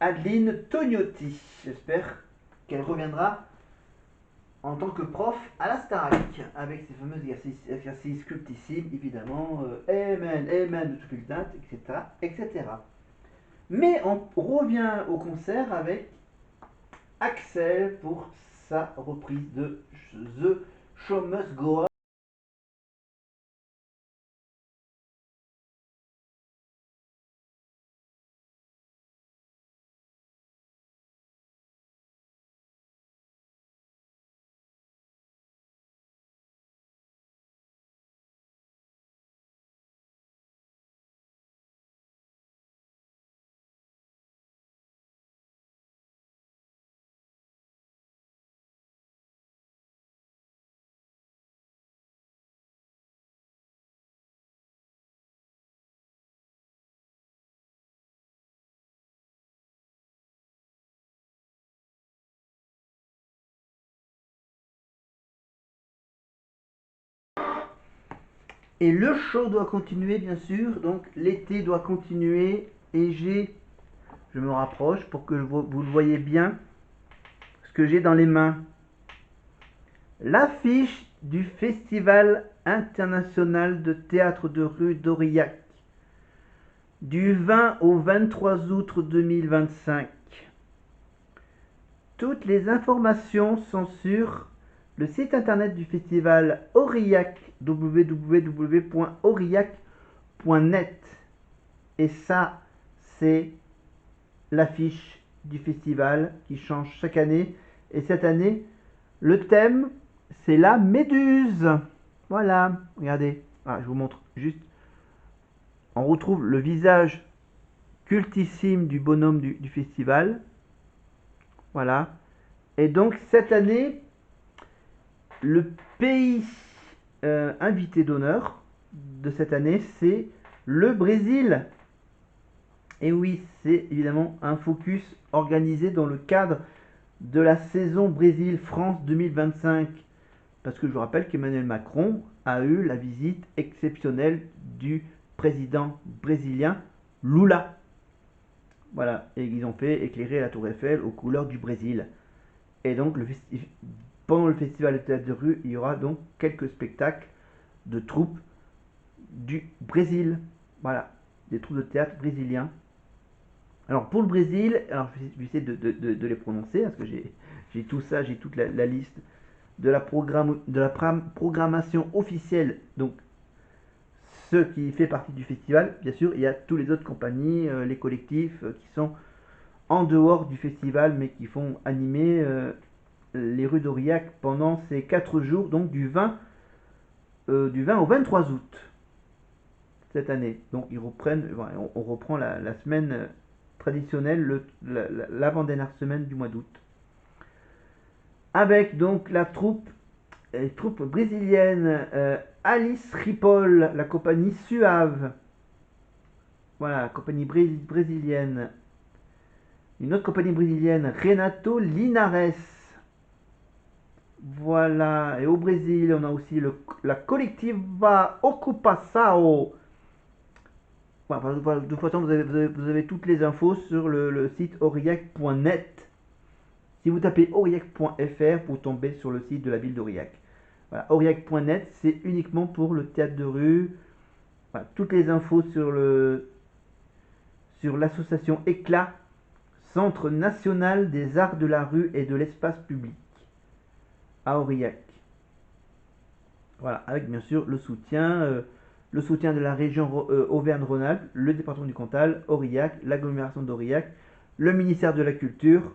Adeline Tognotti. J'espère qu'elle reviendra en tant que prof à la Starac avec ses fameux exercices cultissimes, évidemment, Amen, Amen de Tupiltat, etc., etc. Mais on revient au concert avec Axel pour sa reprise de The Show Must Go On. Et le show doit continuer, bien sûr, donc l'été doit continuer, et je me rapproche pour que vous le voyez bien, ce que j'ai dans les mains. L'affiche du Festival international de théâtre de rue d'Aurillac du 20 au 23 août 2025. Toutes les informations sont sur le site internet du festival Aurillac, www.aurillac.net. Et ça, c'est l'affiche du festival qui change chaque année. Et cette année, le thème, c'est la méduse. Voilà, regardez. Ah, je vous montre juste. On retrouve le visage cultissime du bonhomme du festival. Voilà. Et donc, cette année, le pays invité d'honneur de cette année, c'est le Brésil. Et oui, c'est évidemment un focus organisé dans le cadre de la saison Brésil-France 2025. Parce que je vous rappelle qu'Emmanuel Macron a eu la visite exceptionnelle du président brésilien Lula. Voilà, et ils ont fait éclairer la tour Eiffel aux couleurs du Brésil. Et donc, pendant le festival de théâtre de rue, il y aura donc quelques spectacles de troupes du Brésil. Voilà, des troupes de théâtre brésiliens. Alors pour le Brésil, alors je vais essayer de les prononcer parce que j'ai tout ça, j'ai toute la liste de la programmation officielle. Donc ce qui fait partie du festival, bien sûr, il y a tous les autres compagnies, les collectifs qui sont en dehors du festival mais qui font animer les rues d'Aurillac pendant ces 4 jours, donc du 20 au 23 août cette année. Donc ils reprennent, on reprend la semaine traditionnelle, l'avant-dernière semaine du mois d'août. Avec donc la troupe brésilienne Alice Ripoll, la compagnie Suave. Voilà, la compagnie brésilienne. Une autre compagnie brésilienne, Renato Linares. Voilà, et au Brésil, on a aussi la Colectiva Ocupação. Voilà, de toute façon, vous avez toutes les infos sur le site aurillac.net. Si vous tapez aurillac.fr, vous tombez sur le site de la ville d'Aurillac. Voilà, aurillac.net, c'est uniquement pour le théâtre de rue. Voilà, toutes les infos sur l'association Éclat, Centre national des arts de la rue et de l'espace public, à Aurillac. Voilà, avec bien sûr le soutien de la région Auvergne-Rhône-Alpes, le département du Cantal, Aurillac, l'agglomération d'Aurillac, le ministère de la Culture,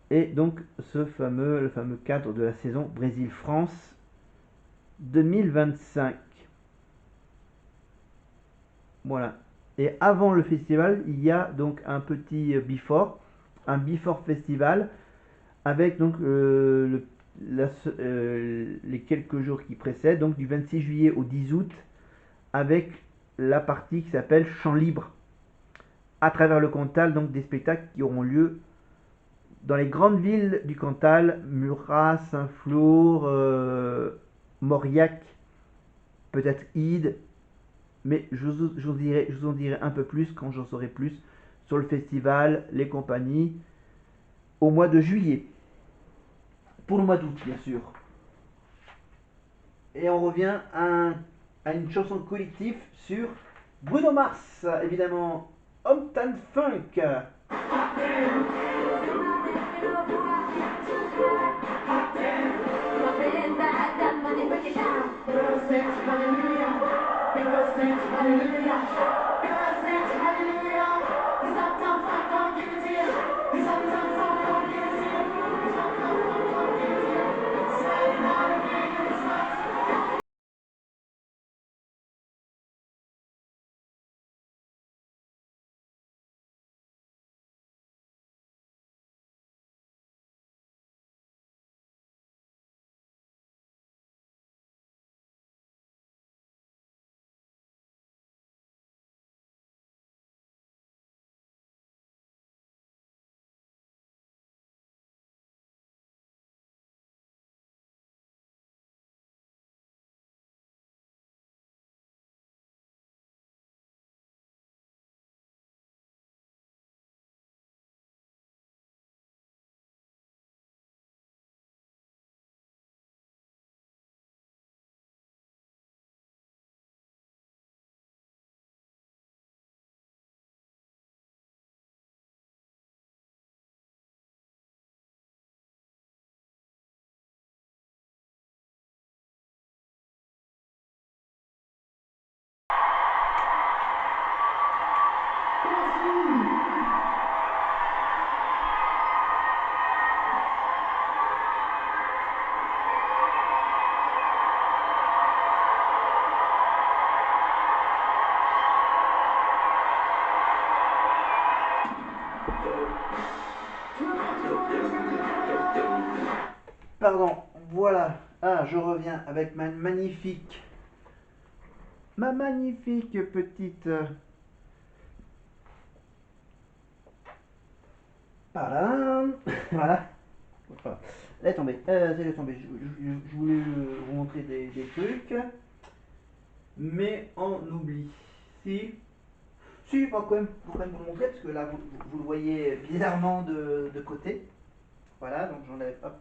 et donc le fameux cadre de la saison Brésil-France 2025. Voilà. Et avant le festival, il y a donc un petit un before festival, avec donc les quelques jours qui précèdent, donc du 26 juillet au 10 août, avec la partie qui s'appelle Chant libre, à travers le Cantal, donc des spectacles qui auront lieu dans les grandes villes du Cantal, Murat, Saint-Flour, Mauriac, peut-être Ide, mais je vous en dirai un peu plus quand j'en saurai plus sur le festival Les Compagnies au mois de juillet. Pour le mois d'août, bien sûr. Et on revient à une chanson collective sur Bruno Mars, évidemment, Uptown Funk. Pardon, voilà. Ah, je reviens avec ma magnifique petite. Padam. Voilà. Elle est tombée. Elle est tombée. Je voulais vous montrer des trucs, mais on oublie. Si, faut quand même vous le montrer parce que là vous le voyez bizarrement de côté. Voilà, donc j'enlève, hop,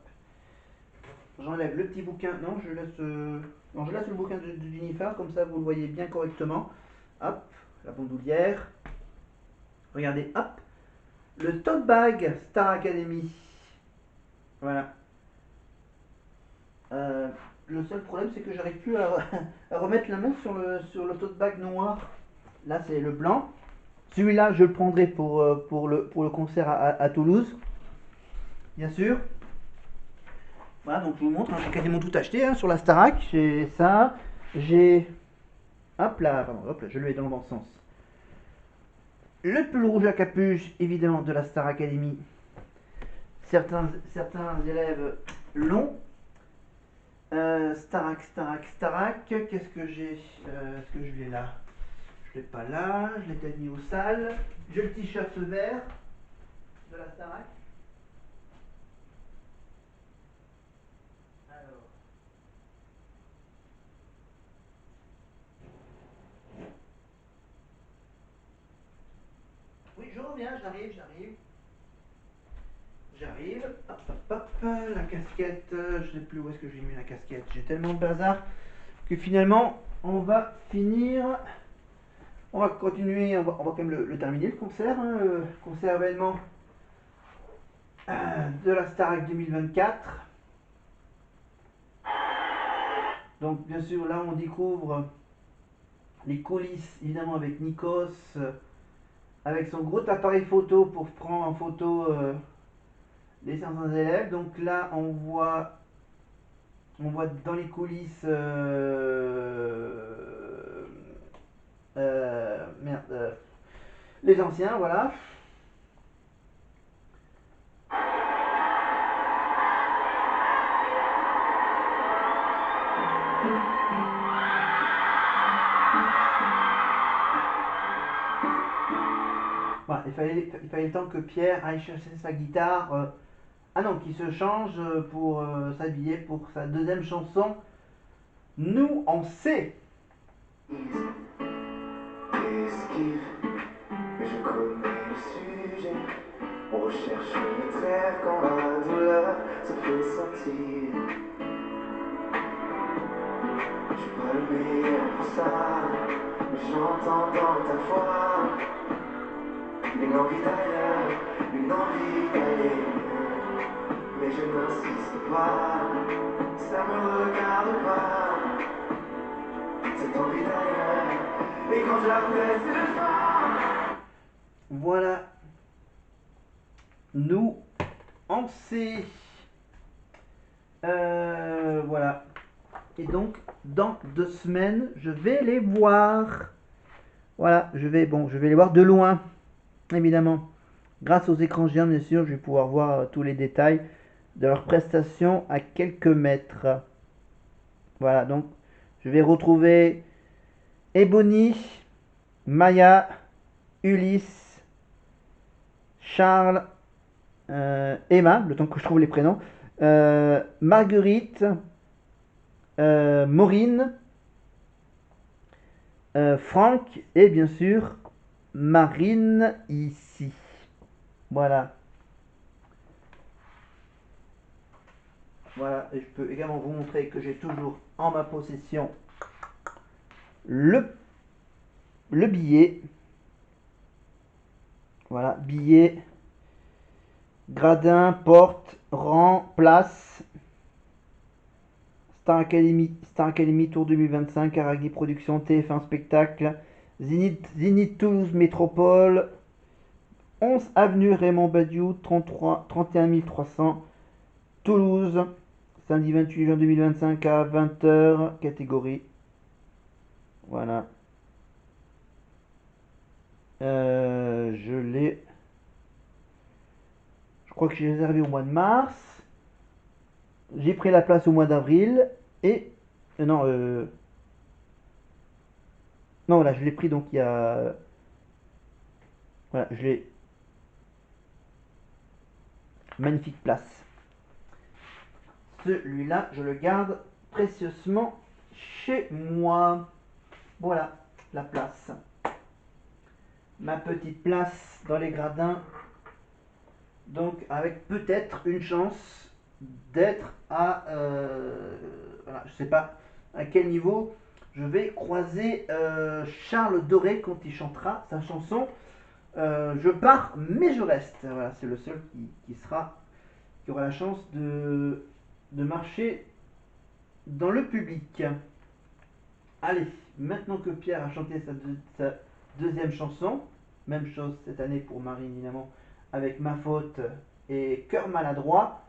j'enlève le petit bouquin. Non, non, je laisse le bouquin de Jennifer, comme ça vous le voyez bien correctement. Hop, la bandoulière. Regardez, hop, le tote bag Star Academy. Voilà. Le seul problème, c'est que j'arrive plus à remettre la main sur le tote bag noir. Là, c'est le blanc. Celui-là, je le prendrai pour le concert à Toulouse, bien sûr. Voilà, donc je vous montre, hein, j'ai quasiment tout acheté hein, sur la Starac. J'ai ça, j'ai... Hop là, pardon, hop là, je le mets dans le bon sens. Le pull rouge à capuche, évidemment, de la Star Academy. Certains élèves l'ont. Starac. Qu'est-ce que j'ai Est-ce que je l'ai là? Je l'ai pas là, je l'ai peut-être mis aux salles. J'ai le t-shirt vert de la Starac. Alors. Oui, je reviens, j'arrive. Hop, la casquette, je sais plus où est-ce que j'ai mis la casquette. J'ai tellement de bazar que finalement, on va continuer, on va quand même le terminer le concert, hein, le concert événement de la Starac 2024. Donc bien sûr, là on découvre les coulisses, évidemment avec Nikos, avec son gros appareil photo pour prendre en photo les 500 élèves. Donc là on voit dans les coulisses les anciens, voilà. Voilà, il fallait le temps que Pierre aille chercher sa guitare. Ah non, qui se change pour s'habiller pour sa deuxième chanson. Nous, on sait. Esquive, mais je connais le cherche une trêve quand la douleur se fait sentir. Je suis pas le meilleur pour ça, mais j'entends dans ta voix une envie d'ailleurs, une envie d'aller. Mais je n'insiste pas, ça me regarde pas, cette envie d'ailleurs. Et quand je la fais, c'est le soir. Voilà. Nous, on sait. Voilà. Et donc, dans 2 semaines, je vais les voir. Voilà, je vais les voir de loin, évidemment. Grâce aux écrans géants, bien sûr, je vais pouvoir voir tous les détails de leurs prestations à quelques mètres. Voilà, donc, je vais retrouver Ebony, Maya, Ulysse, Charles, Emma, le temps que je trouve les prénoms, Marguerite, Maureen, Franck et bien sûr Marine ici. Voilà. Voilà, et je peux également vous montrer que j'ai toujours en ma possession le billet. Voilà, billet, gradin, porte, rang, place. Star Academy Tour 2025, Aragni Productions, TF1 Spectacle, Zénith Toulouse Métropole, 11 avenue Raymond Badiou, 31 300, Toulouse, samedi 28 juin 2025 à 20h, catégorie. Voilà. Je l'ai. Je crois que j'ai réservé au mois de mars. J'ai pris la place au mois d'avril. Et. Non, non, voilà, je l'ai pris donc il y a. Voilà, je l'ai. Magnifique place. Celui-là, je le garde précieusement chez moi. Voilà, la place. Ma petite place dans les gradins. Donc, avec peut-être une chance d'être à. Voilà, je sais pas à quel niveau je vais croiser Charles Doré quand il chantera sa chanson Je pars, mais je reste. Voilà, c'est le seul qui aura la chance de marcher dans le public. Allez, maintenant que Pierre a chanté sa deuxième chanson, même chose cette année pour Marine évidemment, avec Ma Faute et Cœur Maladroit,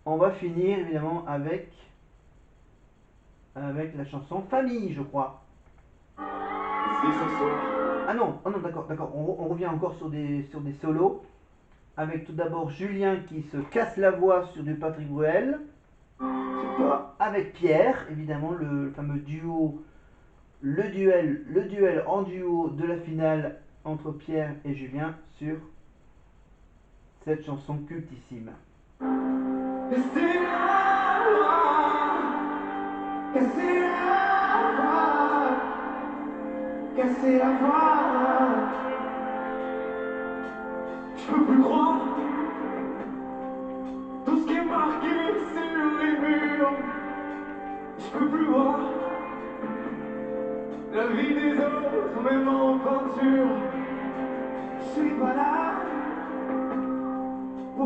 on va finir évidemment avec la chanson Famille, je crois. Ah non, oh non, d'accord, on revient encore sur des solos, avec tout d'abord Julien qui se casse la voix sur du Patrick Bruel, avec Pierre, évidemment, le fameux duo, le duel en duo de la finale entre Pierre et Julien sur cette chanson cultissime. Casser la voix, je peux plus croire tout ce qui est marqué sur les murs. Je peux plus voir la vie des autres, même en peinture. Je suis pas là.